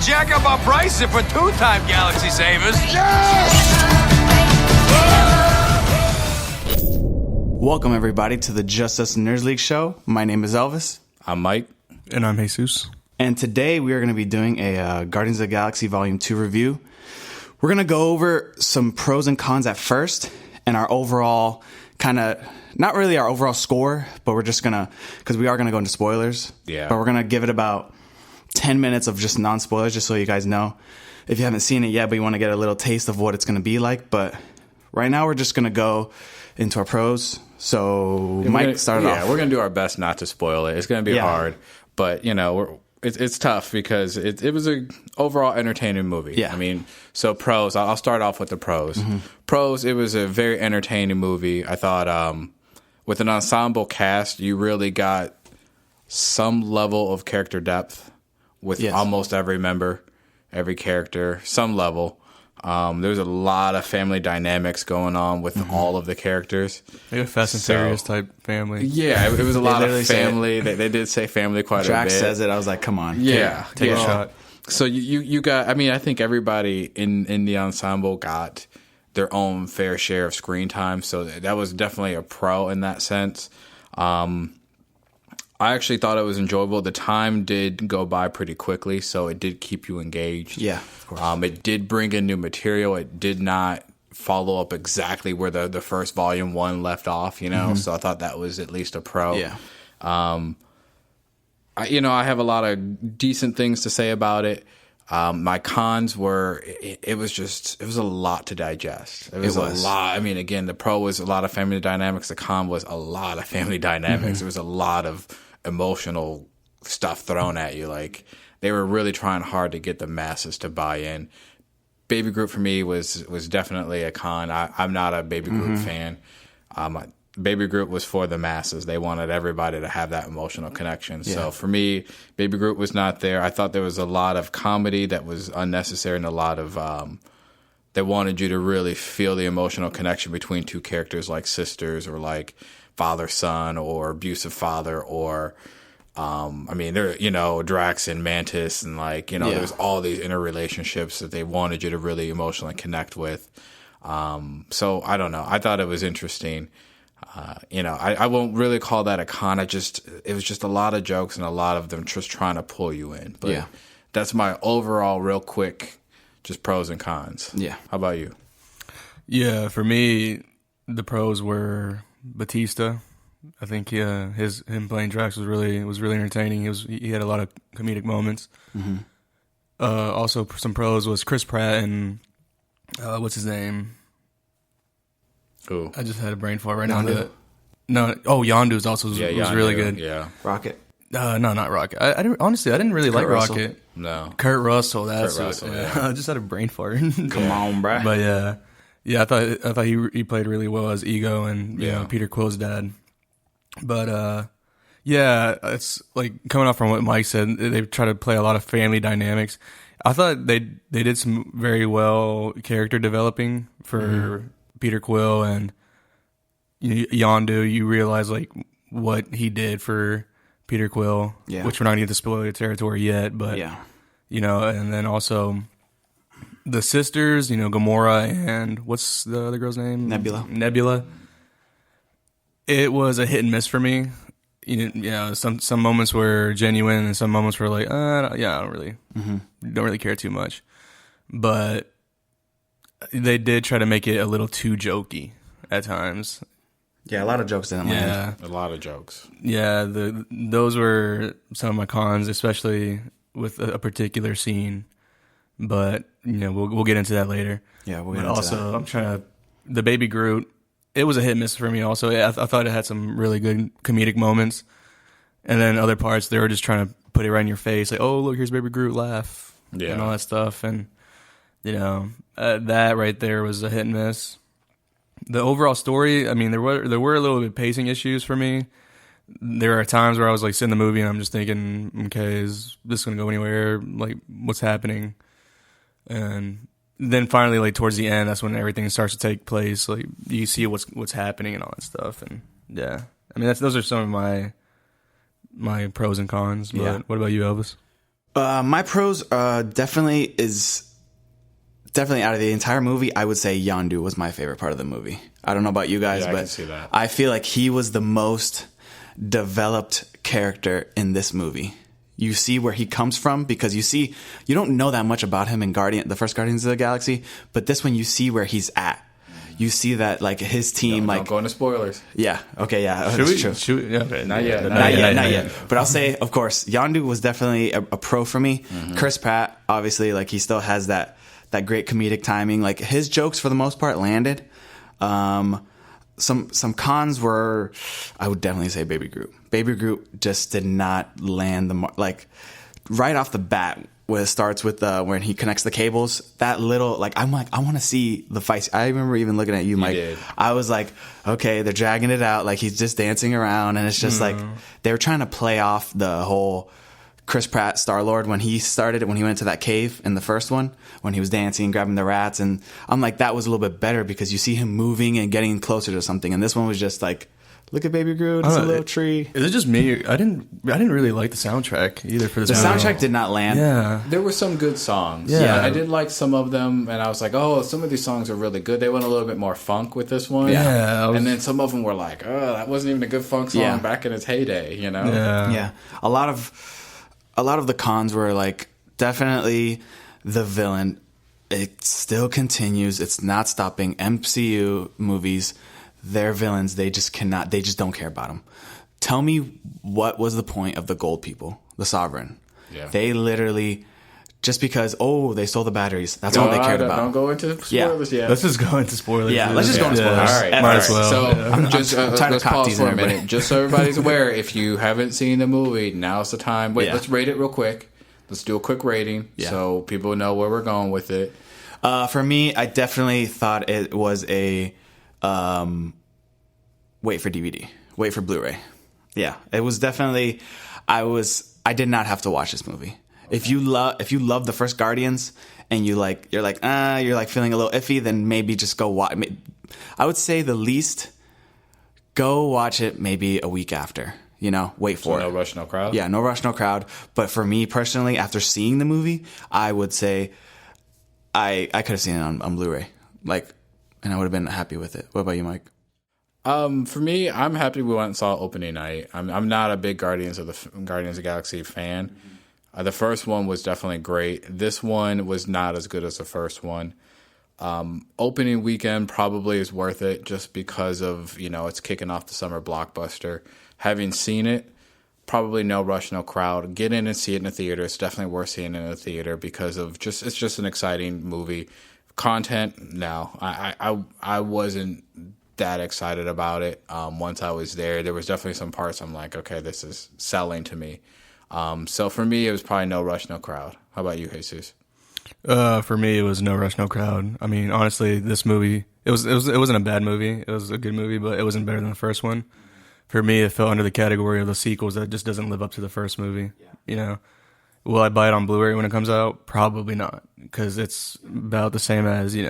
jack up our pricing for two-time Galaxy Savers. Welcome, everybody, to the Justus Nerds League Show. My name is Elvis. I'm Mike. And I'm Jesus. And today we are going to be doing a Guardians of the Galaxy Volume 2 review. We're going to go over some pros and cons at first and our overall not really our overall score, but we're just going to, because we are going to go into spoilers. Yeah. But we're going to give it about 10 minutes of just non-spoilers, just so you guys know. If you haven't seen it yet, but you want to get a little taste of what it's going to be like. But right now we're just going to go into our pros. So Mike, start it off. Yeah, we're going to do our best not to spoil it. It's going to be hard, but it's tough because it was a overall entertaining movie. Yeah. I mean, so pros, I'll start off with the pros. Mm-hmm. Pros, it was a very entertaining movie. I thought with an ensemble cast, you really got some level of character depth with almost every member, every character, some level. There's a lot of family dynamics going on with all of the characters. Like a Fast and Furious type family. Yeah, it was a lot of family. They did say family quite a bit. Drax says it. I was like, come on. Yeah. Take a shot. So you got, I mean, I think everybody in the ensemble got their own fair share of screen time. So that was definitely a pro in that sense. I actually thought it was enjoyable. The time did go by pretty quickly, so it did keep you engaged. Yeah, of course. It did bring in new material. It did not follow up exactly where the first volume 1 left off, So I thought that was at least a pro. Yeah. I have a lot of decent things to say about it. My cons were it was a lot to digest. It was a lot. I mean, again, the pro was a lot of family dynamics. The con was a lot of family dynamics. There was a lot of emotional stuff thrown at you. Like, they were really trying hard to get the masses to buy in. Baby Groot for me was definitely a con. I'm not a Baby Groot fan. Baby Groot was for the masses. They wanted everybody to have that emotional connection. Yeah. So for me, Baby Groot was not there. I thought there was a lot of comedy that was unnecessary and a lot of they wanted you to really feel the emotional connection between two characters like sisters or like father-son or abusive father or Drax and Mantis and there's all these interrelationships that they wanted you to really emotionally connect with. So I don't know. I thought it was interesting. I won't really call that a con. It was just a lot of jokes and a lot of them just trying to pull you in. But that's my overall real quick, just pros and cons. Yeah. How about you? Yeah, for me, the pros were Batista. I think him playing Drax was really entertaining. He had a lot of comedic moments. Mm-hmm. Also, some pros was Chris Pratt and what's his name? Ooh. I just had a brain fart right now. Yondu's also was really good. Yeah, Rocket. No, not Rocket. I didn't really like Russell. Rocket. No, Kurt Russell. That's Kurt Russell, I just had a brain fart. Come on, bruh. But yeah. I thought he played really well as Ego and Peter Quill's dad. But it's like coming off from what Mike said. They try to play a lot of family dynamics. I thought they did some very well character developing for Peter Quill and Yondu. You realize like what he did for Peter Quill, which we're not getting to spoiler territory yet, but and then also the sisters, Gamora and what's the other girl's name? Nebula. It was a hit and miss for me. Some moments were genuine and some moments were like, I don't really care too much. But they did try to make it a little too jokey at times. Yeah, a lot of jokes didn't land. A lot of jokes. Yeah, those were some of my cons, especially with a particular scene. But we'll get into that later. Yeah, we'll get into that. I'm the Baby Groot. It was a hit and miss for me. Also, I thought it had some really good comedic moments, and then other parts they were just trying to put it right in your face, like, "Oh, look, here's Baby Groot, laugh," and all that stuff. And that right there was a hit and miss. The overall story, I mean, there were a little bit of pacing issues for me. There are times where I was like sitting in the movie and I'm just thinking, okay, is this going to go anywhere? Like, what's happening? And then finally, like towards the end, that's when everything starts to take place. Like, you see what's happening and all that stuff. And yeah, I mean, those are some of my pros and cons. But what about you, Elvis? My pros definitely out of the entire movie, I would say Yondu was my favorite part of the movie. I don't know about you guys, Yeah, I but can see that. I feel like he was the most developed character in this movie. You see where he comes from because you don't know that much about him in the first Guardians of the Galaxy, but this one you see where he's at. You see that like his team, Don't go into spoilers. yeah, okay, yeah, that's true. Should we? Yeah, okay. Not yet. Not yet. But I'll say, of course, Yondu was definitely a pro for me. Chris Pratt, obviously, like he still has that great comedic timing. Like his jokes, for the most part, landed. Some cons were, I would definitely say Baby Groot. Baby Groot just did not land like right off the bat. Where it starts with when he connects the cables, that little I want to see the fight. I remember even looking at you, Mike. did. I was like, okay, they're dragging it out, like he's just dancing around, and it's just like they were trying to play off the whole Chris Pratt Star-Lord when he went to that cave in the first one, when he was dancing, grabbing the rats, and I'm like, that was a little bit better because you see him moving and getting closer to something, and this one was just like, look at Baby Groot, it's a little tree. Is it just me? I didn't really like the soundtrack either for this The movie. soundtrack did not land. Yeah. There were some good songs. Yeah. I did like some of them, and I was like, oh, some of these songs are really good. They went a little bit more funk with this one. Yeah, And then some of them were like, oh, that wasn't even a good funk song back in its heyday, you know? Yeah. Yeah. A lot of the cons were like definitely the villain. It still continues. It's not stopping. MCU movies, their villains, they just don't care about them. Tell me what was the point of the gold people, the Sovereign? Yeah. They literally, just because, they stole the batteries. That's all they cared about. Don't go into spoilers yet. Let's just go into spoilers. Yeah, let's just go into spoilers. All right. Might as well. So just I'm tired of let's cock pause teasing for a everybody. minute, just so everybody's aware. If you haven't seen the movie, now's the time. Wait, Yeah. let's rate it real quick. Let's do a quick rating so people know where we're going with it. For me, I definitely thought it was a wait for DVD, wait for Blu-ray. Yeah, it was definitely. I did not have to watch this movie. Okay. If you love the first Guardians and you're like feeling a little iffy, then maybe just go watch. I would say the least, go watch it maybe a week after. Wait for it. No rush, no crowd. Yeah, no rush, no crowd. But for me personally, after seeing the movie, I would say I could have seen it on Blu-ray, and I would have been happy with it. What about you, Mike? For me, I'm happy we went and saw opening night. I'm not a big Guardians of the Galaxy fan. The first one was definitely great. This one was not as good as the first one. Opening weekend probably is worth it just because of, it's kicking off the summer blockbuster. Having seen it, probably no rush, no crowd. Get in and see it in a theater. It's definitely worth seeing it in a theater because of it's just an exciting movie. Content, no. I wasn't that excited about it. Once I was there was definitely some parts I'm like, okay, this is selling to me. So for me, it was probably no rush, no crowd. How about you, Jesus? For me, it was no rush, no crowd. I mean, honestly, this movie, it wasn't a bad movie. It was a good movie, but it wasn't better than the first one. For me, it fell under the category of the sequels that just doesn't live up to the first movie. Yeah. Will I buy it on Blu-ray when it comes out? Probably not, because it's about the same as, in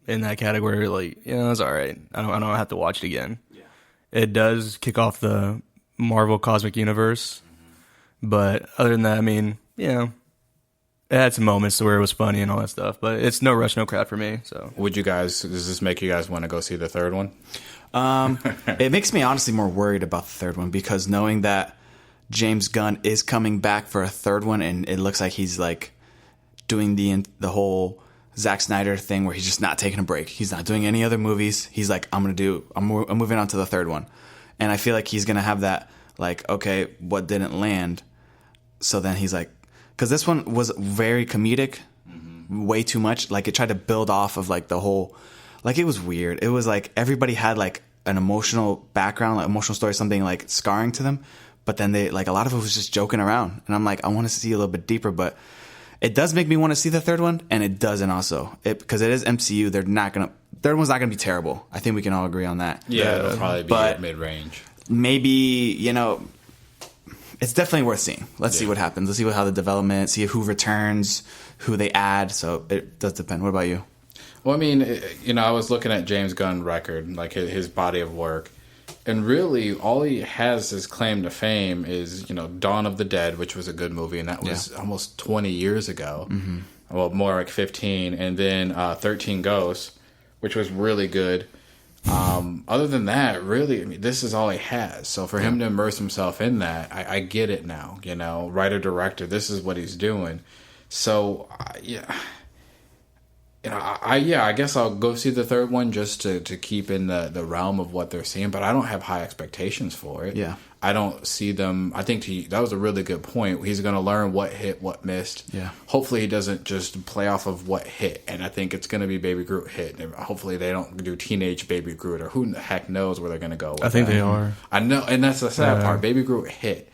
that category. It's all right. I don't have to watch it again. Yeah. It does kick off the Marvel Cosmic Universe, but other than that, I mean, it had some moments where it was funny and all that stuff, but it's no rush, no crowd for me. So, does this make you guys want to go see the third one? It makes me honestly more worried about the third one because knowing that James Gunn is coming back for a third one, and it looks like he's doing the whole Zack Snyder thing where he's just not taking a break. He's not doing any other movies. He's like, I'm moving on to the third one, and I feel like he's gonna have that okay, what didn't land? So then he's like, because this one was very comedic, way too much. It tried to build off of the whole. It was weird. It was everybody had an emotional background, emotional story, something scarring to them. But then they a lot of it was just joking around. And I'm like, I want to see a little bit deeper. But it does make me want to see the third one. And it doesn't also. Because it is MCU. Third one's not going to be terrible. I think we can all agree on that. Yeah, it'll probably be mid-range. Maybe, it's definitely worth seeing. Let's see what happens. Let's see how the development, see who returns, who they add. So it does depend. What about you? Well, I mean, I was looking at James Gunn's record, his body of work, And really, all he has his claim to fame is, Dawn of the Dead, which was a good movie, and that was almost 20 years ago. Mm-hmm. Well, more like 15. And then 13 Ghosts, which was really good. Other than that, really, this is all he has. So for him to immerse himself in that, I get it now. Writer, director, this is what he's doing. So, I guess I'll go see the third one just to keep in the realm of what they're seeing, but I don't have high expectations for it. Yeah. I don't see them. I think that was a really good point. He's going to learn what hit, what missed. Yeah. Hopefully he doesn't just play off of what hit, and I think it's going to be Baby Groot hit. And hopefully they don't do teenage Baby Groot, or who the heck knows where they're going to go with I think they are. I know, and that's the sad part. Baby Groot hit.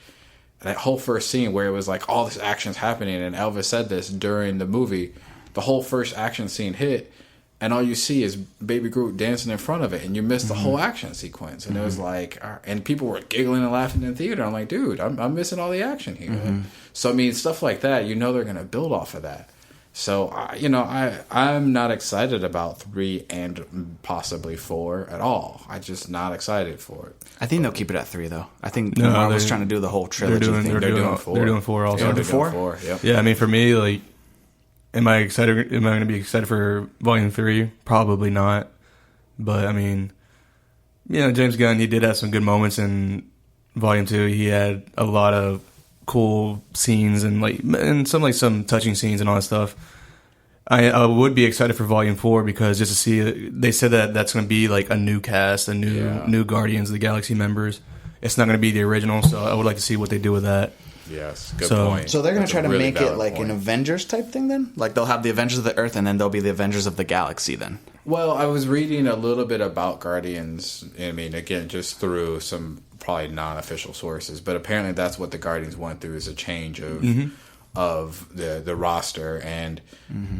That whole first scene where it was like all this action's happening, and Elvis said this during the movie. The whole first action scene hit, and all you see is Baby Groot dancing in front of it, and you miss the whole action sequence. And it was like, and people were giggling and laughing in the theater. I'm like, dude, I'm missing all the action here. So stuff like that, they're going to build off of that. So I'm not excited about 3 and possibly 4 at all. I'm just not excited for it. I think they'll keep it at 3 though. I think Marvel's trying to do the whole trilogy thing. They're doing 4. They're doing 4 also. They're doing 4? Yep. Yeah, for me, like, am I excited? Am I going to be excited for Volume 3? Probably not. But James Gunn, he did have some good moments in Volume 2. He had a lot of cool scenes and some touching scenes and all that stuff. I would be excited for Volume 4 because just to see, they said that that's going to be like a new cast, new Guardians of the Galaxy members. It's not going to be the original, so I would like to see what they do with that. Yes, good point. So they're going to try to make it like an Avengers type thing then? Like they'll have the Avengers of the Earth and then they'll be the Avengers of the Galaxy then? Well, I was reading a little bit about Guardians, again, just through some probably non-official sources, but apparently that's what the Guardians went through is a change of the roster, and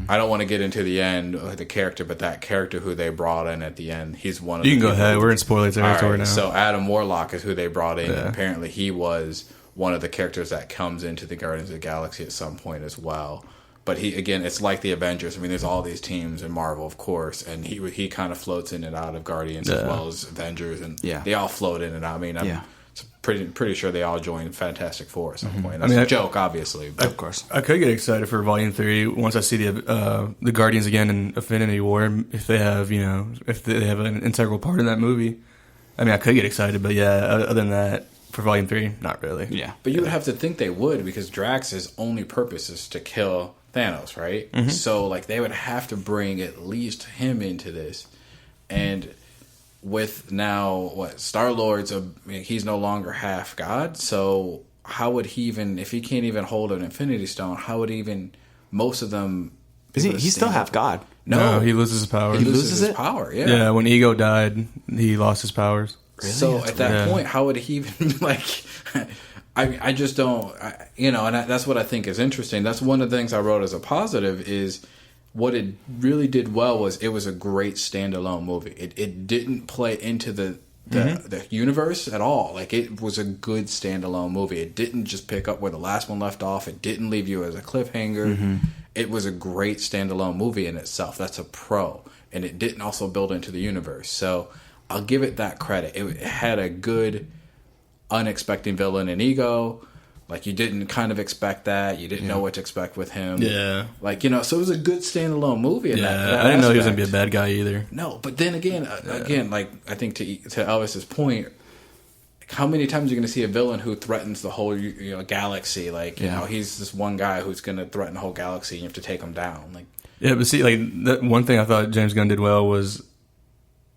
I don't want to get into the end of the character, but that character who they brought in at the end, he's one of You can go ahead, we're in spoiler territory now. So Adam Warlock is who they brought in, and apparently he was one of the characters that comes into the Guardians of the Galaxy at some point as well. But it's like the Avengers. There's all these teams in Marvel, of course, and he kind of floats in and out of Guardians as well as Avengers, and they all float in and out. I'm pretty sure they all joined Fantastic Four at some point. That's a joke, obviously, but of course. I could get excited for Volume 3 once I see the Guardians again in Infinity War. If they have an integral part in that movie, I could get excited. But other than that. For Volume 3, not really. Yeah. But you would have to think they would, because Drax's only purpose is to kill Thanos, right? So, they would have to bring at least him into this. And with now, Star-Lord's, he's no longer half God, so how would he even, if he can't even hold an Infinity Stone, how would most of them... He's still half God. No, he loses his powers. He loses his power, yeah. Yeah, when Ego died, he lost his powers. Really? So at that point, how would he even I just don't, and that's what I think is interesting. That's one of the things I wrote as a positive is what it really did well was it was a great standalone movie. It didn't play into the universe at all. It was a good standalone movie. It didn't just pick up where the last one left off. It didn't leave you as a cliffhanger. It was a great standalone movie in itself. That's a pro, and it didn't also build into the universe. So. I'll give it that credit. It had a good, unexpected villain in Ego. You didn't kind of expect that. You didn't know what to expect with him. Yeah. So it was a good standalone movie. That I didn't know he was going to be a bad guy either. No, but then again, I think to Elvis's point, how many times are you going to see a villain who threatens the whole galaxy? He's this one guy who's going to threaten the whole galaxy and you have to take him down. Yeah, but see, that one thing I thought James Gunn did well was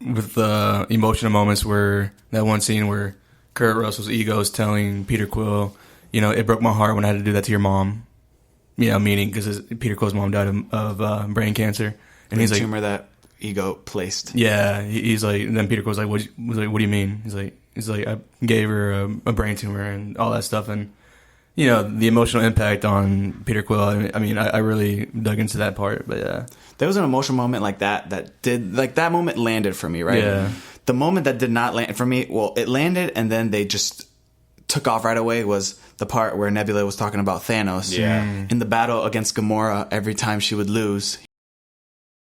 with the emotional moments where that one scene where Kurt Russell's ego is telling Peter Quill, it broke my heart when I had to do that to your mom. Meaning because Peter Quill's mom died of brain cancer, and he's like, tumor that Ego placed. Yeah, he's like, and then Peter Quill's like, what do you mean? He's like, I gave her a brain tumor and all that stuff, and the emotional impact on Peter Quill. I really dug into that part, but yeah. There was an emotional moment like that that moment landed for me, right? Yeah. The moment that did not land for me, it landed and then they just took off right away was the part where Nebula was talking about Thanos. Yeah. In the battle against Gamora, every time she would lose,